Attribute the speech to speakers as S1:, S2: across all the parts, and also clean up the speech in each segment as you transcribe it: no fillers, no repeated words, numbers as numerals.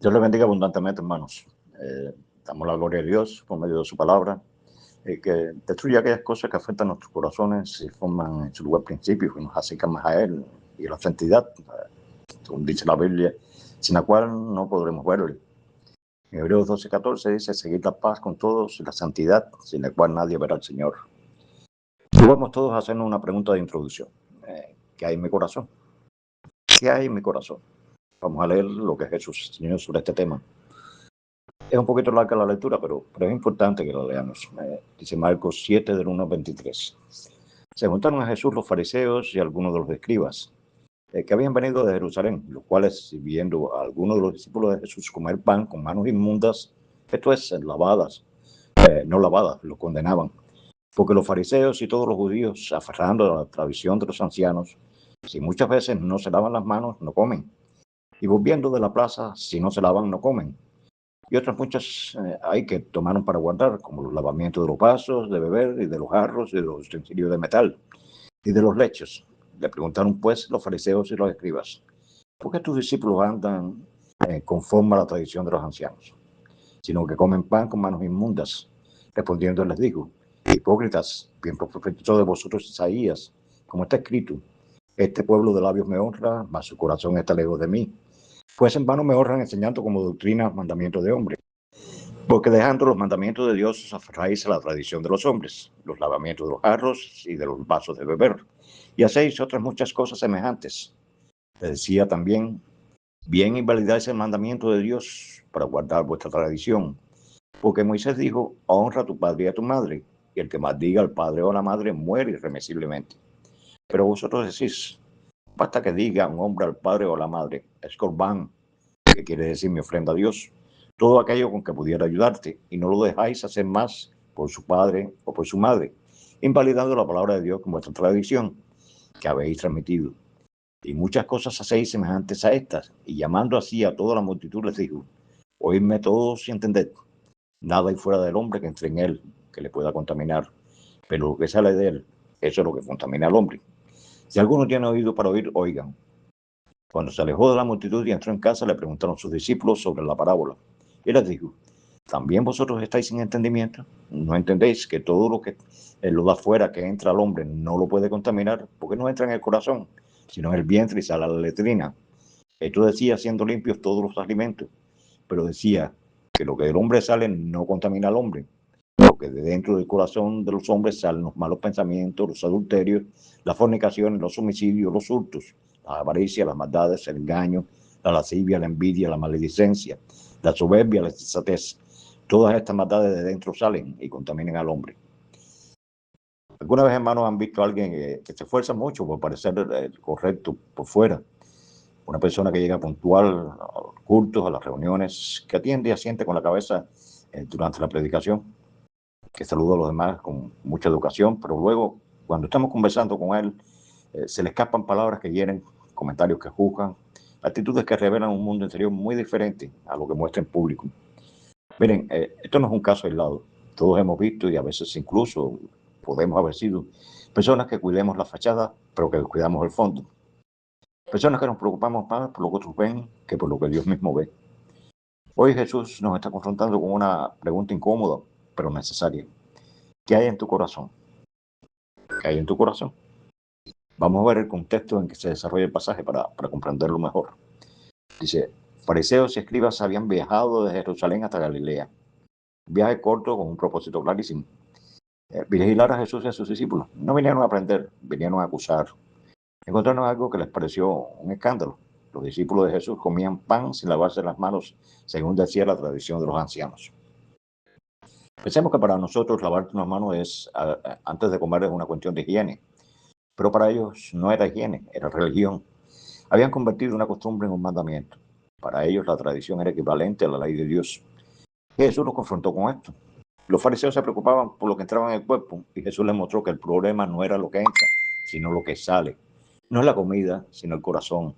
S1: Dios les bendiga abundantemente, hermanos. Damos la gloria a Dios por medio de su palabra, que destruye aquellas cosas que afectan nuestros corazones y forman en su lugar principios y nos acercan más a Él y a la santidad, según dice la Biblia, sin la cual no podremos verle. En Hebreos 12:14 dice: seguid la paz con todos y la santidad, sin la cual nadie verá al Señor. Y vamos todos a hacernos una pregunta de introducción. ¿Qué hay en mi corazón? ¿Qué hay en mi corazón? Vamos a leer lo que Jesús enseñó sobre este tema. Es un poquito larga la lectura, pero es importante que la leamos. Dice Marcos 7, del 1 al 23. Se juntaron a Jesús los fariseos y algunos de los escribas, que habían venido de Jerusalén, los cuales, viendo a algunos de los discípulos de Jesús comer pan con manos inmundas, esto es, lavadas, no lavadas, lo condenaban. Porque los fariseos y todos los judíos, aferrando a la tradición de los ancianos, si muchas veces no se lavan las manos, no comen. Y volviendo de la plaza, si no se lavan, no comen. Y otras muchas hay que tomaron para guardar, como los lavamientos de los vasos de beber y de los jarros y de los utensilios de metal y de los lechos. Le preguntaron pues los fariseos y los escribas: ¿por qué tus discípulos andan conforme a la tradición de los ancianos, sino que comen pan con manos inmundas? Respondiendo les dijo: hipócritas, bien profetizó de vosotros Isaías, como está escrito: este pueblo de labios me honra, mas su corazón está lejos de mí. Pues en vano me honran enseñando como doctrina mandamientos de hombre. Porque dejando los mandamientos de Dios os aferráis a la tradición de los hombres, los lavamientos de los jarros y de los vasos de beber, y hacéis otras muchas cosas semejantes. Le decía también: bien invalidáis el mandamiento de Dios para guardar vuestra tradición. Porque Moisés dijo: honra a tu padre y a tu madre, y el que maldiga al padre o a la madre muere irremisiblemente. Pero vosotros decís: basta que diga un hombre al padre o a la madre, es corbán, que quiere decir mi ofrenda a Dios, todo aquello con que pudiera ayudarte, y no lo dejáis hacer más por su padre o por su madre, invalidando la palabra de Dios con vuestra tradición que habéis transmitido. Y muchas cosas hacéis semejantes a estas, y llamando así a toda la multitud les dijo: oídme todos y entended, nada hay fuera del hombre que entre en él, que le pueda contaminar, pero lo que sale de él, eso es lo que contamina al hombre. Si alguno tiene oído para oír, oigan. Cuando se alejó de la multitud y entró en casa, le preguntaron sus discípulos sobre la parábola. Y les dijo: ¿también vosotros estáis sin entendimiento? ¿No entendéis que todo lo que lo da fuera que entra al hombre no lo puede contaminar, porque no entra en el corazón, sino en el vientre y sale a la letrina? Esto decía siendo limpios todos los alimentos, pero decía que lo que del hombre sale no contamina al hombre, porque de dentro del corazón de los hombres salen los malos pensamientos, los adulterios, las fornicaciones, los homicidios, los hurtos, la avaricia, las maldades, el engaño, la lascivia, la envidia, la maledicencia, la soberbia, la desatez. Todas estas maldades de dentro salen y contaminan al hombre. ¿Alguna vez, hermanos, han visto a alguien que se esfuerza mucho por parecer correcto por fuera? Una persona que llega puntual a los cultos, a las reuniones, que atiende y asiente con la cabeza durante la predicación, que saluda a los demás con mucha educación, pero luego, cuando estamos conversando con él, se le escapan palabras que hieren, comentarios que juzgan, actitudes que revelan un mundo interior muy diferente a lo que muestra en público. Miren, esto no es un caso aislado. Todos hemos visto, y a veces incluso podemos haber sido, personas que cuidemos la fachada, pero que descuidamos el fondo. Personas que nos preocupamos más por lo que otros ven que por lo que Dios mismo ve. Hoy Jesús nos está confrontando con una pregunta incómoda, pero necesaria. ¿Qué hay en tu corazón? ¿Qué hay en tu corazón? Vamos a ver el contexto en que se desarrolla el pasaje para comprenderlo mejor. Dice: fariseos y escribas habían viajado de Jerusalén hasta Galilea. Un viaje corto con un propósito clarísimo: vigilar a Jesús y a sus discípulos. No vinieron a aprender, vinieron a acusar. Encontraron algo que les pareció un escándalo. Los discípulos de Jesús comían pan sin lavarse las manos, según decía la tradición de los ancianos. Pensemos que para nosotros lavarte las manos antes de comer, es una cuestión de higiene, pero para ellos no era higiene, era religión. Habían convertido una costumbre en un mandamiento. Para ellos la tradición era equivalente a la ley de Dios. Jesús los confrontó con esto. Los fariseos se preocupaban por lo que entraba en el cuerpo, y Jesús les mostró que el problema no era lo que entra, sino lo que sale. No es la comida, sino el corazón.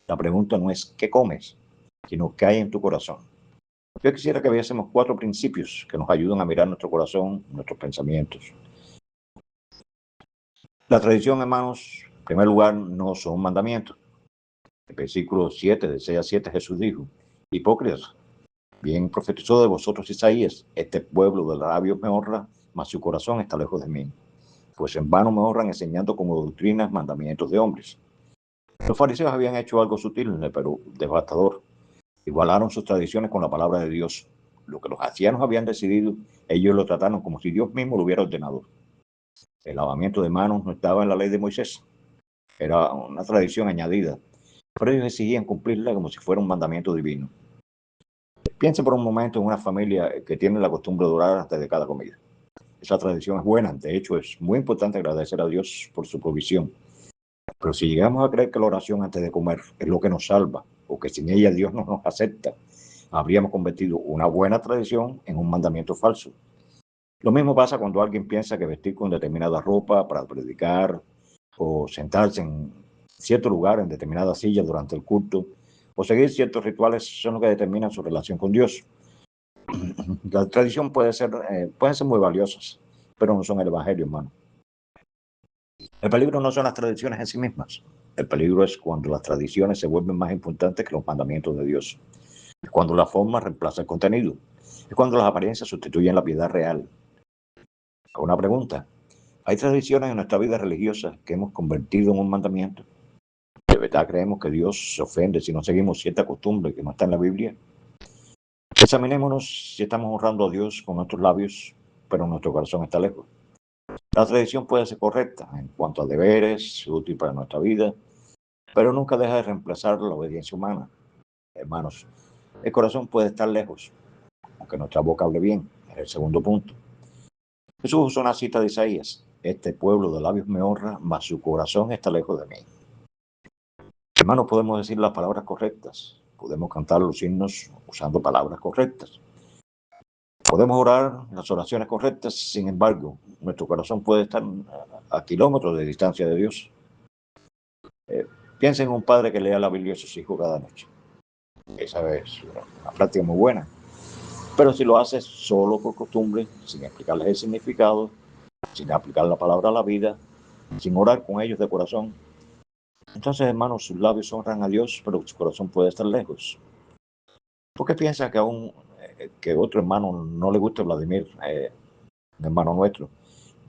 S1: La pregunta no es qué comes, sino qué hay en tu corazón. Yo quisiera que viésemos 4 principios que nos ayudan a mirar nuestro corazón, nuestros pensamientos. La tradición, hermanos, en primer lugar, no son mandamientos. El versículo 7, de 6 a 7, Jesús dijo: Hipócritas, bien profetizó de vosotros Isaías: este pueblo de labios me honra, mas su corazón está lejos de mí. Pues en vano me honran enseñando como doctrinas mandamientos de hombres. Los fariseos habían hecho algo sutil, pero devastador. Igualaron sus tradiciones con la palabra de Dios. Lo que los ancianos habían decidido, ellos lo trataron como si Dios mismo lo hubiera ordenado. El lavamiento de manos no estaba en la ley de Moisés, era una tradición añadida, pero ellos exigían cumplirla como si fuera un mandamiento divino. Piensen por un momento en una familia que tiene la costumbre de orar antes de cada comida. Esa tradición es buena, de hecho es muy importante agradecer a Dios por su provisión. Pero si llegamos a creer que la oración antes de comer es lo que nos salva, o que sin ella Dios no nos acepta, habríamos convertido una buena tradición en un mandamiento falso. Lo mismo pasa cuando alguien piensa que vestir con determinada ropa para predicar o sentarse en cierto lugar, en determinada silla durante el culto, o seguir ciertos rituales son los que determinan su relación con Dios. La tradición pueden ser muy valiosas, pero no son el evangelio, hermano. El peligro no son las tradiciones en sí mismas. El peligro es cuando las tradiciones se vuelven más importantes que los mandamientos de Dios. Es cuando la forma reemplaza el contenido. Es cuando las apariencias sustituyen la piedad real. Una pregunta: ¿hay tradiciones en nuestra vida religiosa que hemos convertido en un mandamiento? ¿De verdad creemos que Dios se ofende si no seguimos cierta costumbre que no está en la Biblia? Examinémonos si estamos honrando a Dios con nuestros labios, pero nuestro corazón está lejos. La tradición puede ser correcta en cuanto a deberes, útil para nuestra vida, pero nunca deja de reemplazar la obediencia humana. Hermanos, el corazón puede estar lejos, aunque nuestra boca hable bien. Es el segundo punto. Jesús usó una cita de Isaías: este pueblo de labios me honra, mas su corazón está lejos de mí. Hermanos, podemos decir las palabras correctas, podemos cantar los himnos usando palabras correctas, podemos orar las oraciones correctas, sin embargo, nuestro corazón puede estar a kilómetros de distancia de Dios. Piensen en un padre que lea la Biblia a sus hijos cada noche. Esa es una práctica muy buena. Pero si lo haces solo por costumbre, sin explicarles el significado, sin aplicar la palabra a la vida, sin orar con ellos de corazón, entonces, hermanos, sus labios honran a Dios, pero su corazón puede estar lejos. ¿Por qué piensa que otro hermano no le gusta Vladimir, un hermano nuestro?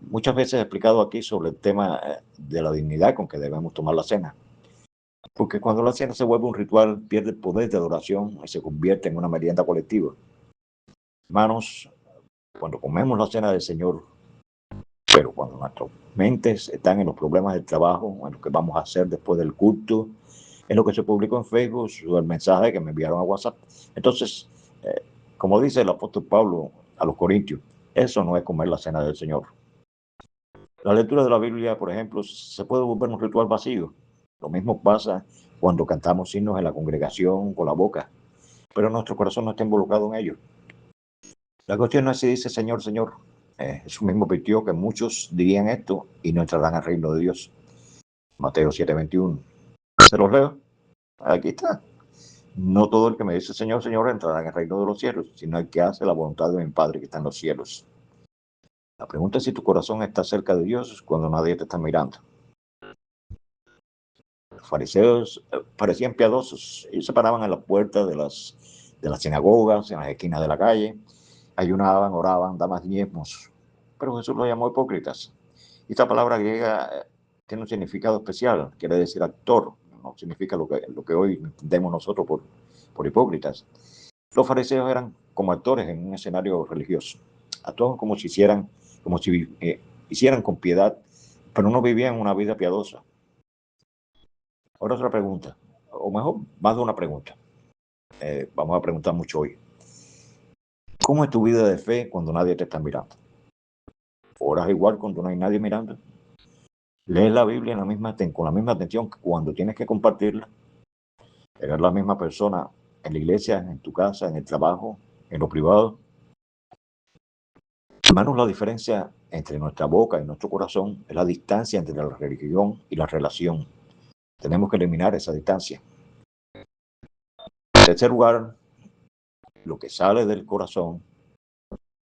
S1: Muchas veces he explicado aquí sobre el tema de la dignidad con que debemos tomar la cena. Porque cuando la cena se vuelve un ritual, pierde el poder de adoración y se convierte en una merienda colectiva. Hermanos, cuando comemos la cena del Señor, pero cuando nuestras mentes están en los problemas del trabajo, en lo que vamos a hacer después del culto, en lo que se publicó en Facebook o el mensaje que me enviaron a WhatsApp. Entonces, como dice el apóstol Pablo a los Corintios, eso no es comer la cena del Señor. La lectura de la Biblia, por ejemplo, se puede volver un ritual vacío. Lo mismo pasa cuando cantamos himnos en la congregación con la boca, pero nuestro corazón no está involucrado en ello. La cuestión no es si dice Señor, Señor. Jesús mismo advirtió que muchos dirían esto y no entrarán al reino de Dios. Mateo 7:21. ¿Se los leo? Aquí está. No todo el que me dice Señor, Señor entrará en el reino de los cielos, sino el que hace la voluntad de mi Padre que está en los cielos. La pregunta es si tu corazón está cerca de Dios cuando nadie te está mirando. Los fariseos parecían piadosos. Ellos se paraban en las puertas de las sinagogas, en las esquinas de la calle, ayunaban, oraban, daban diezmos. Pero Jesús los llamó hipócritas. Y esta palabra griega tiene un significado especial, quiere decir actor, no significa lo que hoy entendemos nosotros por hipócritas. Los fariseos eran como actores en un escenario religioso. Actuaban como si hicieran con piedad, pero no vivían una vida piadosa. Ahora otra pregunta, o mejor, más de una pregunta. Vamos a preguntar mucho hoy. ¿Cómo es tu vida de fe cuando nadie te está mirando? ¿Oras igual cuando no hay nadie mirando? ¿Lees la Biblia con la misma atención que cuando tienes que compartirla? ¿Eres la misma persona en la iglesia, en tu casa, en el trabajo, en lo privado? Hermanos, la diferencia entre nuestra boca y nuestro corazón es la distancia entre la religión y la relación. Tenemos que eliminar esa distancia. En tercer lugar, lo que sale del corazón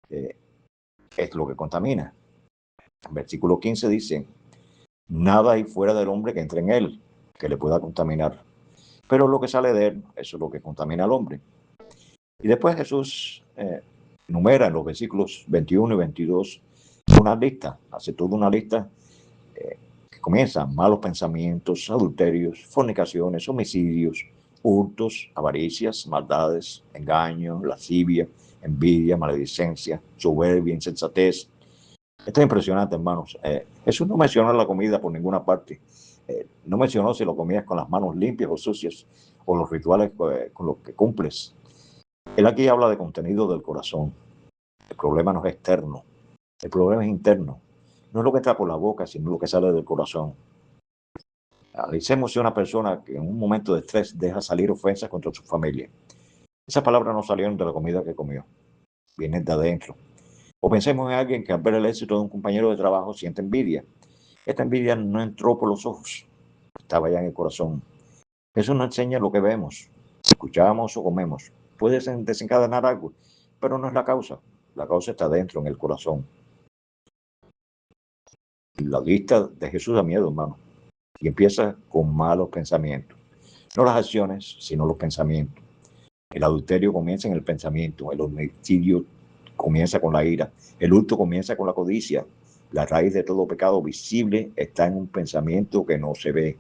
S1: es lo que contamina. El versículo 15 dice: nada hay fuera del hombre que entre en él, que le pueda contaminar. Pero lo que sale de él, eso es lo que contamina al hombre. Y después Jesús enumera en los versículos 21 y 22 una lista, hace toda una lista que comienza: malos pensamientos, adulterios, fornicaciones, homicidios, hurtos, avaricias, maldades, engaños, lascivia, envidia, maledicencia, soberbia, insensatez. Esto es impresionante, hermanos. Jesús no mencionó la comida por ninguna parte. No mencionó si lo comías con las manos limpias o sucias, o los rituales con los que cumples. Él aquí habla de contenido del corazón. El problema no es externo, el problema es interno. No es lo que entra por la boca, sino lo que sale del corazón. Analicemos si una persona que en un momento de estrés deja salir ofensas contra su familia. Esas palabras no salieron de la comida que comió, vienen de adentro. O pensemos en alguien que al ver el éxito de un compañero de trabajo siente envidia. Esta envidia no entró por los ojos, estaba ya en el corazón. Eso nos enseña lo que vemos, escuchamos o comemos. Puede desencadenar algo, pero no es la causa. La causa está dentro, en el corazón. La lista de Jesús da miedo, hermano. Y empieza con malos pensamientos. No las acciones, sino los pensamientos. El adulterio comienza en el pensamiento. El homicidio comienza con la ira. El hurto comienza con la codicia. La raíz de todo pecado visible está en un pensamiento que no se ve.